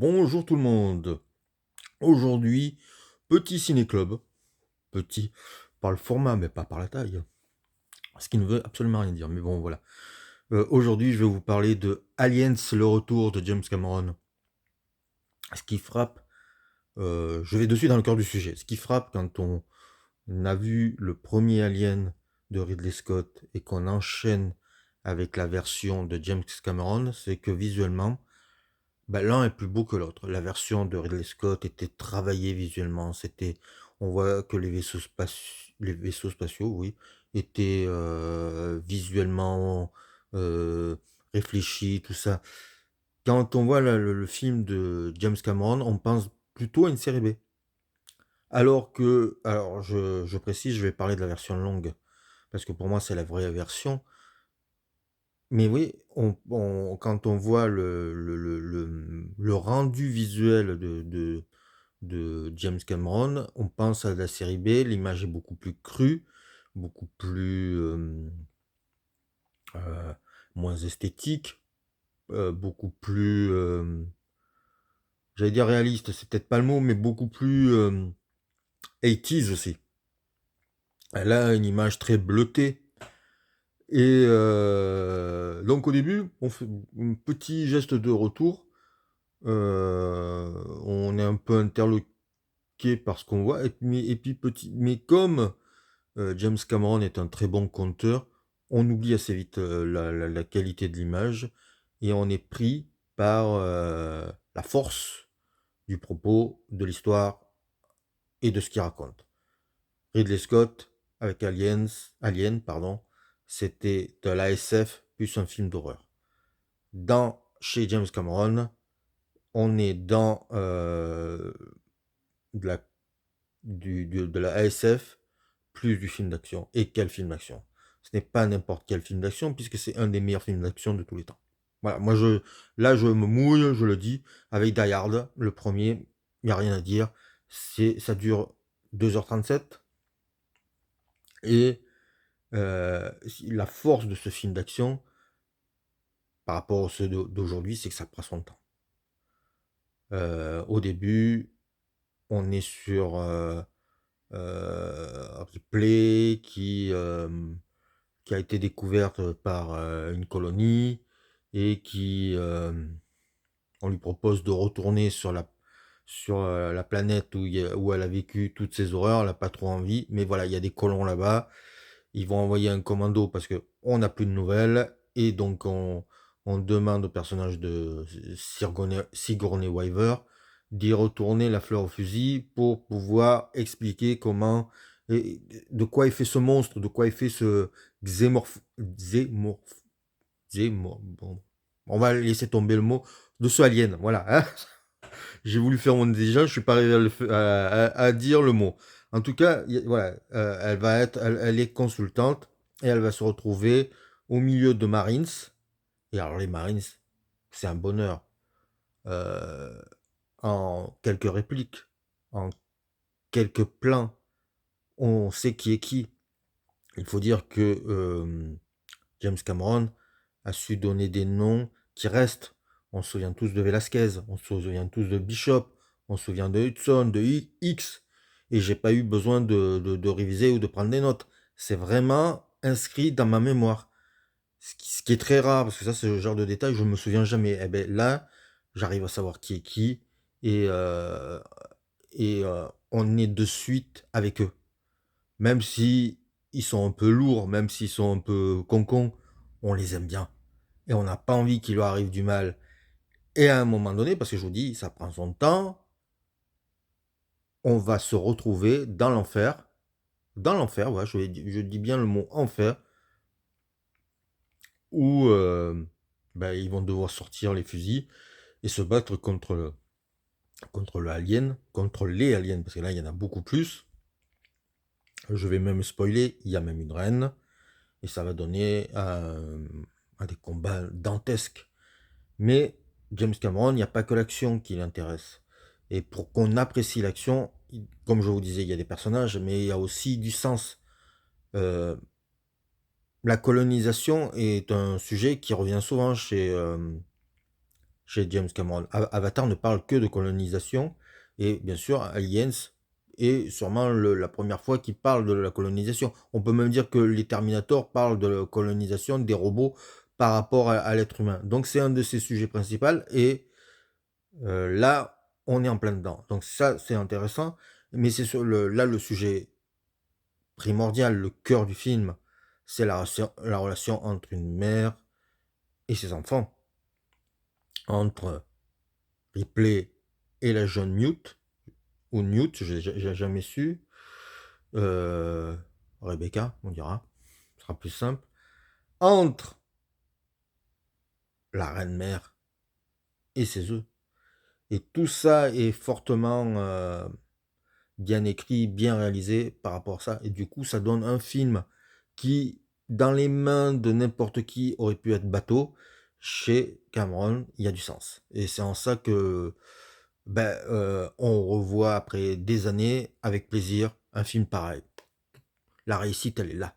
Bonjour tout le monde. Aujourd'hui, petit ciné-club. Petit par le format, mais pas par la taille. Ce qui ne veut absolument rien dire. Mais bon, voilà. Aujourd'hui, je vais vous parler de Aliens, le retour de James Cameron. Ce qui frappe, je vais dessus dans le cœur du sujet. Ce qui frappe quand on a vu le premier Alien de Ridley Scott et qu'on enchaîne avec la version de James Cameron, c'est que visuellement, l'un est plus beau que l'autre. La version de Ridley Scott était travaillée visuellement. On voit que les vaisseaux spatiaux, oui, étaient visuellement euh, réfléchis, tout ça. Quand on voit le film de James Cameron, on pense plutôt à une série B. Alors je précise, je vais parler de la version longue, parce que pour moi c'est la vraie version. Mais oui, quand on voit le rendu visuel de James Cameron, on pense à la série B, l'image est beaucoup plus crue, beaucoup plus euh, moins esthétique, beaucoup plus, j'allais dire réaliste, c'est peut-être pas le mot, mais beaucoup plus 80s aussi. Elle a une image très bleutée. Et donc au début, on fait un petit geste de retour. On est un peu interloqué par ce qu'on voit. Mais comme James Cameron est un très bon conteur, on oublie assez vite la qualité de l'image et on est pris par la force du propos, de l'histoire et de ce qu'il raconte. Ridley Scott, avec Alien, pardon, c'était de la SF plus un film d'horreur. Chez James Cameron, on est dans de la, de la ASF plus du film d'action. Et quel film d'action? Ce n'est pas n'importe quel film d'action, puisque c'est un des meilleurs films d'action de tous les temps. Voilà, là, je me mouille, je le dis, avec Die Hard, le premier, il n'y a rien à dire. Ça dure 2h37. Et la force de ce film d'action, par rapport à ceux d'aujourd'hui, c'est que ça prend son temps. Au début, on est sur Ripley qui a été découverte par une colonie et on lui propose de retourner sur la planète où elle a vécu toutes ces horreurs. Elle n'a pas trop envie, mais voilà, il y a des colons là-bas. Ils vont envoyer un commando parce qu'on n'a plus de nouvelles et donc on demande au personnage de Sigourney Weaver d'y retourner la fleur au fusil pour pouvoir expliquer de quoi est fait ce monstre, de quoi est fait ce bon, on va laisser tomber le mot, de ce alien, voilà. Hein. J'ai voulu faire mon déjà, je suis pas arrivé à dire le mot. En tout cas, voilà, elle est consultante et elle va se retrouver au milieu de Marines. Et alors les Marines, c'est un bonheur. Euh, en quelques répliques, en quelques plans, on sait qui est qui. Il faut dire que James Cameron a su donner des noms qui restent. On se souvient tous de Velasquez, on se souvient tous de Bishop, on se souvient de Hudson, de X, et j'ai pas eu besoin de réviser ou de prendre des notes. C'est vraiment inscrit dans ma mémoire. Ce qui est très rare, parce que ça, c'est le genre de détail, je me souviens jamais. Eh ben là, j'arrive à savoir qui est qui, et, on est de suite avec eux. Même si ils sont un peu lourds, même s'ils sont un peu concons, on les aime bien. Et on n'a pas envie qu'il leur arrive du mal. Et à un moment donné, parce que je vous dis, ça prend son temps, on va se retrouver dans l'enfer. Dans l'enfer, ouais, je dis bien le mot enfer, où ils vont devoir sortir les fusils et se battre contre les aliens, parce que là, il y en a beaucoup plus. Je vais même spoiler, il y a même une reine, et ça va donner à des combats dantesques. Mais James Cameron, il n'y a pas que l'action qui l'intéresse. Et pour qu'on apprécie l'action, comme je vous disais, il y a des personnages, mais il y a aussi du sens. Euh, la colonisation est un sujet qui revient souvent chez James Cameron. Avatar ne parle que de colonisation, et bien sûr, Aliens est sûrement la première fois qu'il parle de la colonisation. On peut même dire que les Terminator parlent de la colonisation des robots par rapport à l'être humain. Donc c'est un de ses sujets principaux, et là, on est en plein dedans. Donc ça, c'est intéressant, mais c'est là le sujet primordial, le cœur du film, c'est la relation entre une mère et ses enfants, entre Ripley et la jeune Newt, ou Newt, j'ai jamais su, euh, Rebecca, on dira, ce sera plus simple, entre la reine-mère et ses œufs. Et tout ça est fortement bien écrit, bien réalisé par rapport à ça. Et du coup, ça donne un film qui, dans les mains de n'importe qui, aurait pu être bateau. Chez Cameron, il y a du sens. Et c'est en ça que on revoit après des années, avec plaisir, un film pareil. La réussite, elle est là.